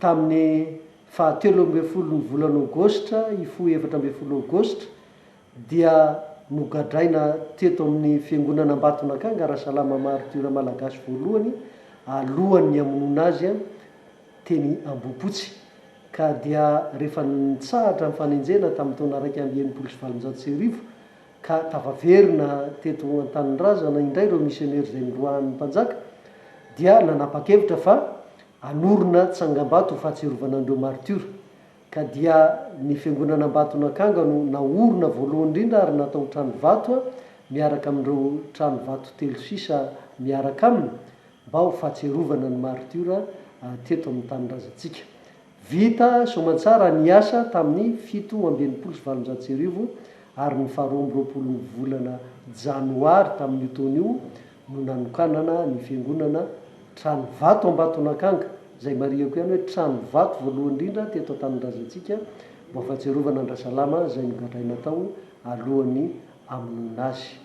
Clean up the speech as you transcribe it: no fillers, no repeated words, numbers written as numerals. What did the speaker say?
tamin'ny 17 volana Aogositra ifo 17 Aogositra dia nogadraina teto amin'ny fiangonana Ambatonakanga Arasalama Martyr malagasy voalohany alohan'ny hamonoana azy teny Ambohipotsy ka dia rehefa nitsahatra amin'ny fanenjena tamin'ny taona 1979 ka tavaverina teto Antanindrazana indray ireo misionera izay nilohan'ny mpanjaka dia nanapa-kevitra fa anorina tsangam-bato ho fahatsiarovana an'ireo martyr ka dia ny fiangonana Ambatonakanga no naorina voalohany indrindra ary natao trano vato miaraka amin'ireo trano vato telo sisa miaraka aminy mba ho fahatsiarovana ny martyr teto amin'ny tanindrazantsika. Vita soamantsara ny asa tamin'ny 7/26 ary ny 12 volana Janoary tamin'io taona io no nanokanana ny fiangonana trano vato Ambatonakanga izay mariako ihany hoe trano vato voalohany indrindra teto an-tanindrazantsika mba fahatsiarovana Andrasalama izay nogadraina tao alohan'ny hamonoana azy.